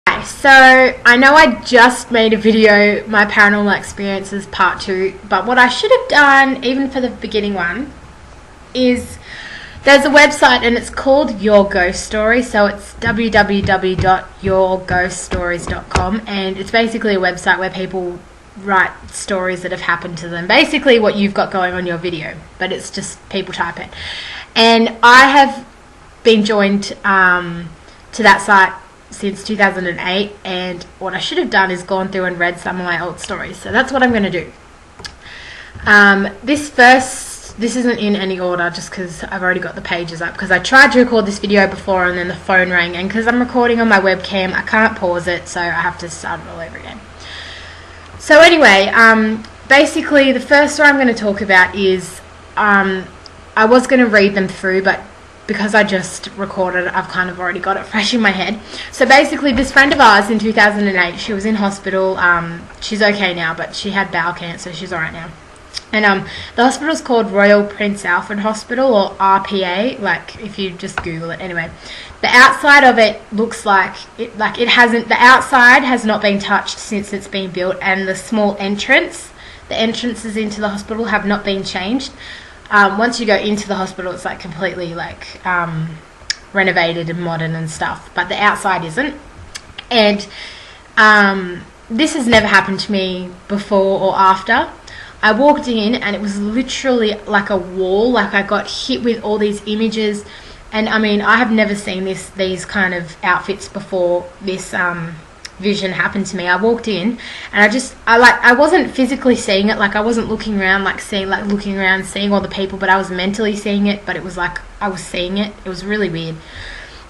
So I know I just made a video, my Paranormal Experiences Part 2, but what I should have done, even for the beginning one, is there's a website and it's called Your Ghost Story. So it's www.yourghoststories.com, and it's basically a website where people write stories that have happened to them. Basically what you've got going on your video, but it's just people type it. And I have been joined to that site since 2008, and what I should have done is gone through and read some of my old stories. So that's what I'm going to do. This isn't in any order just because I've already got the pages up, because I tried to record this video before and then the phone rang, and because I'm recording on my webcam I can't pause it, so I have to start it all over again. So anyway, basically the first story I'm going to talk about is, I was going to read them through, but because I just recorded, I've kind of already got it fresh in my head. So basically, this friend of ours in 2008, she was in hospital. She's okay now, but she had bowel cancer. She's alright now. And the hospital's called Royal Prince Alfred Hospital, or RPA. Like if you just Google it. Anyway, the outside of it looks like it hasn't. The outside has not been touched since it's been built, and the small entrance, the entrances into the hospital have not been changed. Once you go into the hospital, it's like completely like renovated and modern and stuff, but the outside isn't. And this has never happened to me before or after. I walked in and it was literally like a wall. Like I got hit with all these images, and I mean I have never seen these kind of outfits before this vision happened to me. I walked in and I wasn't physically seeing it, like I wasn't looking around seeing all the people, but I was mentally seeing it, but it was like I was seeing it. It was really weird.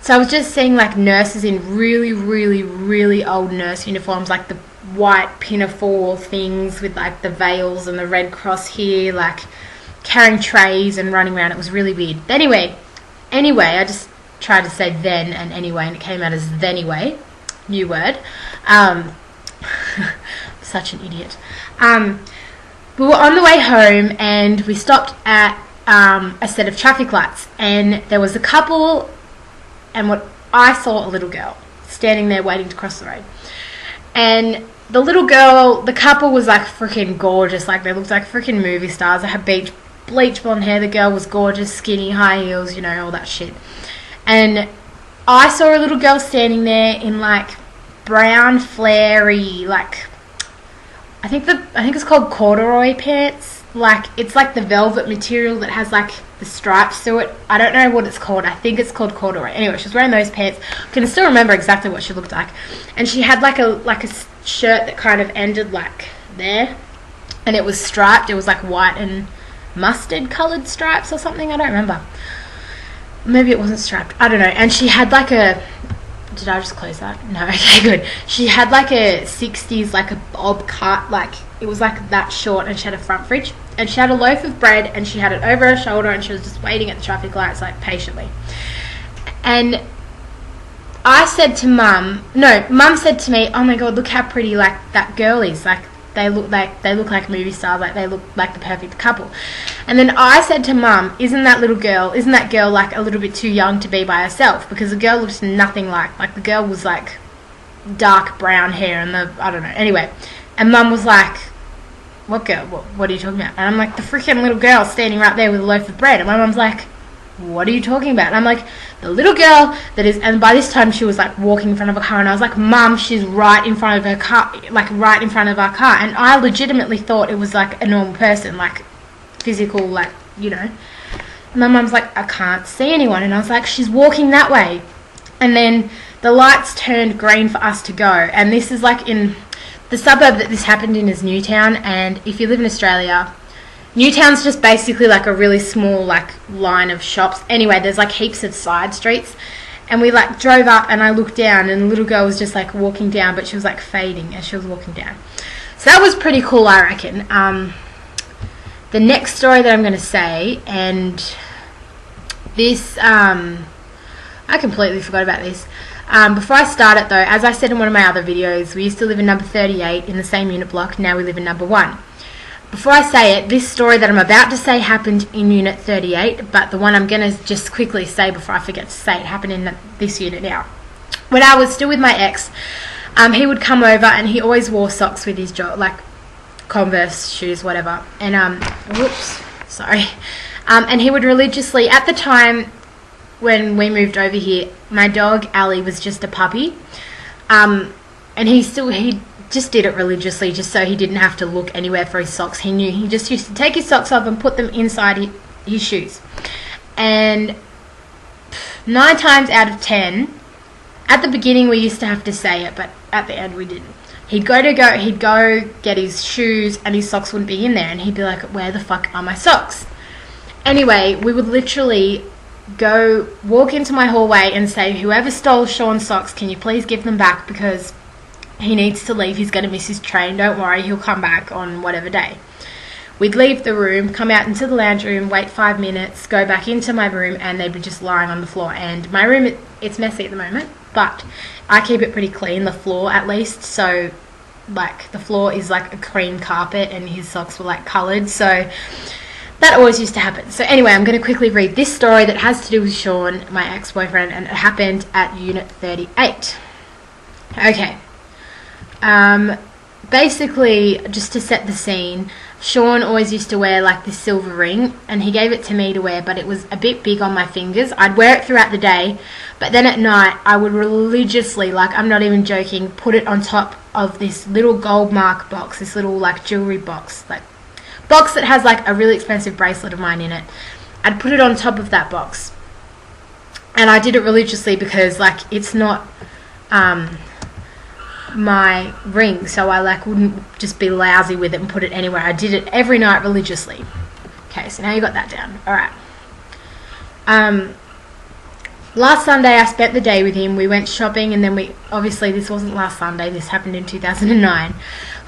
So I was just seeing like nurses in really, really, really old nurse uniforms, like the white pinafore things with like the veils and the Red Cross here, like carrying trays and running around. It was really weird. Anyway, I just tried to say then and anyway, and it came out as thenyway. New word. Such an idiot. We were on the way home and we stopped at a set of traffic lights, and there was a couple, and what I saw a little girl standing there waiting to cross the road. And the little girl, the couple was like freaking gorgeous, like they looked like freaking movie stars. They had bleach blonde hair. The girl was gorgeous, skinny, high heels, you know, all that shit. And I saw a little girl standing there in like brown flary, like I think it's called corduroy pants. Like it's like the velvet material that has like the stripes through it. I don't know what it's called. I think it's called corduroy. Anyway, she was wearing those pants. I can still remember exactly what she looked like. And she had like a shirt that kind of ended like there, and it was striped. It was like white and mustard coloured stripes or something. I don't remember. Maybe it wasn't striped. I don't know. And she had like a... Did I just close that? No, okay, good. She had like a 60s, like a bob cut. Like, it was like that short, and she had a front fridge. And she had a loaf of bread, and she had it over her shoulder, and she was just waiting at the traffic lights, like, patiently. And I said to Mum said to me, oh my God, look how pretty, like, that girl is. Like, they look like movie stars, like they look like the perfect couple. And then I said to Mum, isn't that girl like a little bit too young to be by herself? Because the girl looks nothing like the girl was like dark brown hair and I don't know. Anyway, and Mum was like, what girl? What are you talking about? And I'm like, the freaking little girl standing right there with a loaf of bread. And my Mum's like, what are you talking about? And I'm like, the little girl that is, and by this time she was like walking in front of a car, and I was like, Mum, she's right in front of her car, like right in front of our car. And I legitimately thought it was like a normal person, like physical, like, you know. And my Mum's like, I can't see anyone. And I was like, she's walking that way. And then the lights turned green for us to go. And this is like in the suburb that this happened in is Newtown. And if you live in Australia, Newtown's just basically like a really small like line of shops. Anyway, there's like heaps of side streets, and we like drove up, and I looked down, and the little girl was just like walking down, but she was like fading as she was walking down. So that was pretty cool, I reckon. The next story that I'm going to say, and this I completely forgot about this. Before I start it though, as I said in one of my other videos, we used to live in number 38 in the same unit block. Now we live in number 1. Before I say it, this story that I'm about to say happened in Unit 38, but the one I'm going to just quickly say before I forget to say it happened in this unit now. when I was still with my ex, he would come over and he always wore socks with his like Converse shoes, whatever. And whoops, sorry. And he would religiously, at the time when we moved over here, my dog Allie was just a puppy, and he just did it religiously, just so he didn't have to look anywhere for his socks. He knew he just used to take his socks off and put them inside his shoes. And 9 times out of 10, at the beginning we used to have to say it, but at the end we didn't. He'd go get his shoes and his socks wouldn't be in there, and he'd be like, where the fuck are my socks? Anyway, we would literally walk into my hallway and say, whoever stole Sean's socks, can you please give them back, because he needs to leave, he's going to miss his train, don't worry, he'll come back on whatever day. We'd leave the room, come out into the lounge room, wait 5 minutes, go back into my room, and they'd be just lying on the floor. And my room, it's messy at the moment, but I keep it pretty clean, the floor at least, so like the floor is like a cream carpet and his socks were like coloured, so that always used to happen. So anyway, I'm going to quickly read this story that has to do with Sean, my ex-boyfriend, and it happened at Unit 38. Okay. Basically, just to set the scene, Sean always used to wear like this silver ring, and he gave it to me to wear, but it was a bit big on my fingers. I'd wear it throughout the day, but then at night I would religiously, like I'm not even joking, put it on top of this little gold mark box, this little like jewelry box, like box that has like a really expensive bracelet of mine in it. I'd put it on top of that box, and I did it religiously because like it's not my ring, so I like wouldn't just be lousy with it and put it anywhere. I did it every night religiously. Okay, so now you got that down. Alright. Last Sunday I spent the day with him. We went shopping, and then obviously this wasn't last Sunday, this happened in 2009.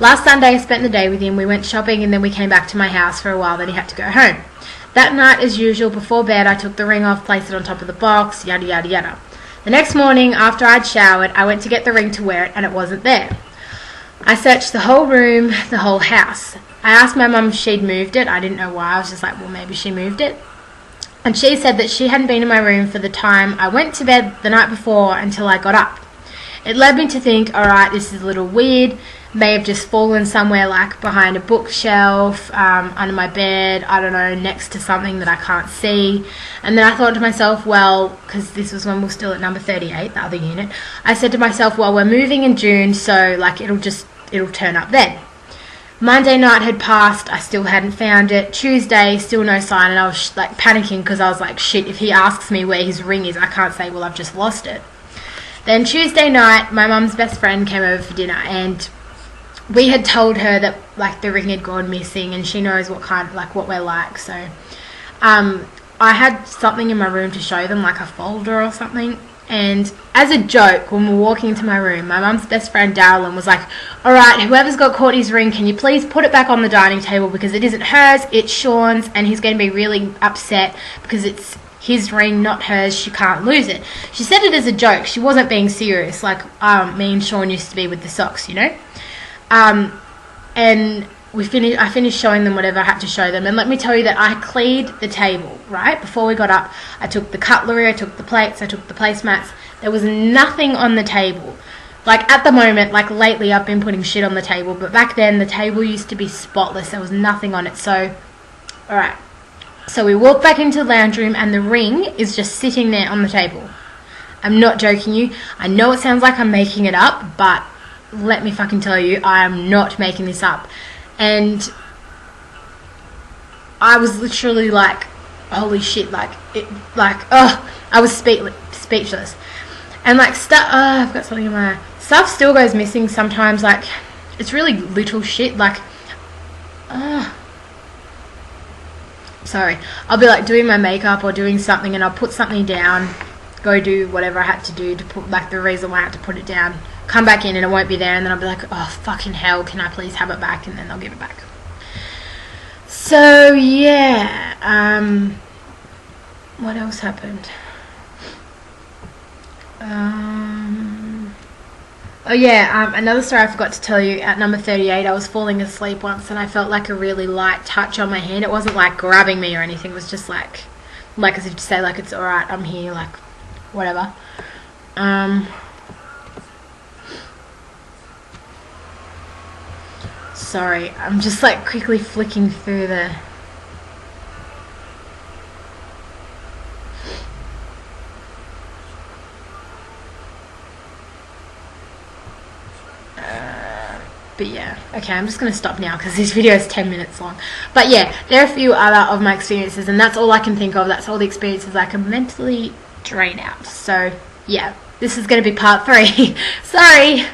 Last Sunday I spent the day with him. We went shopping, and then we came back to my house for a while, then he had to go home. That night, as usual, before bed, I took the ring off, placed it on top of the box, yada yada yada. The next morning, after I'd showered, I went to get the ring to wear it, and it wasn't there. I searched the whole room, the whole house. I asked my mum if she'd moved it. I didn't know why. I was just like, well, maybe she moved it. And she said that she hadn't been in my room for the time I went to bed the night before until I got up. It led me to think, alright, this is a little weird. May have just fallen somewhere, like behind a bookshelf, under my bed, I don't know, next to something that I can't see. And then I thought to myself, well, because this was when we were still at number 38, the other unit, I said to myself, well, we're moving in June, so like it'll turn up then. Monday night had passed, I still hadn't found it. Tuesday, still no sign, and I was like panicking because I was like, shit, if he asks me where his ring is, I can't say, well, I've just lost it. Then Tuesday night, my mum's best friend came over for dinner, and we had told her that like the ring had gone missing, and she knows what we're like. So I had something in my room to show them, like a folder or something. And as a joke, when we were walking into my room, my mum's best friend Darylyn was like, alright, whoever's got Courtney's ring, can you please put it back on the dining table, because it isn't hers, it's Sean's, and he's going to be really upset because it's his ring, not hers. She can't lose it. She said it as a joke. She wasn't being serious, like me and Sean used to be with the socks, you know. And I finished showing them whatever I had to show them, and let me tell you that I cleared the table, right? Before we got up, I took the cutlery, I took the plates, I took the placemats. There was nothing on the table. Like at the moment, like lately I've been putting shit on the table, but back then the table used to be spotless. There was nothing on it. So, alright. So we walk back into the lounge room, and the ring is just sitting there on the table. I'm not joking you. I know it sounds like I'm making it up, but let me fucking tell you, I am not making this up. And I was literally like, holy shit, I was speechless. And like I've got something in my eye. Stuff still goes missing sometimes, like it's really little shit, like sorry, I'll be like doing my makeup or doing something, and I'll put something down, go do whatever I had to do to put, like the reason why I had to put it down, come back in and it won't be there, and then I'll be like, oh fucking hell, can I please have it back? And then they'll give it back. So yeah, what else happened? Oh yeah, another story I forgot to tell you. At number 38, I was falling asleep once, and I felt like a really light touch on my hand. It wasn't like grabbing me or anything. It was just like as if to say, like, it's alright, I'm here, like whatever. Sorry, I'm just like quickly flicking through the... But yeah, okay, I'm just going to stop now because this video is 10 minutes long. But yeah, there are a few other of my experiences, and that's all I can think of. That's all the experiences I can mentally drain out. So yeah, this is going to be part 3. Sorry.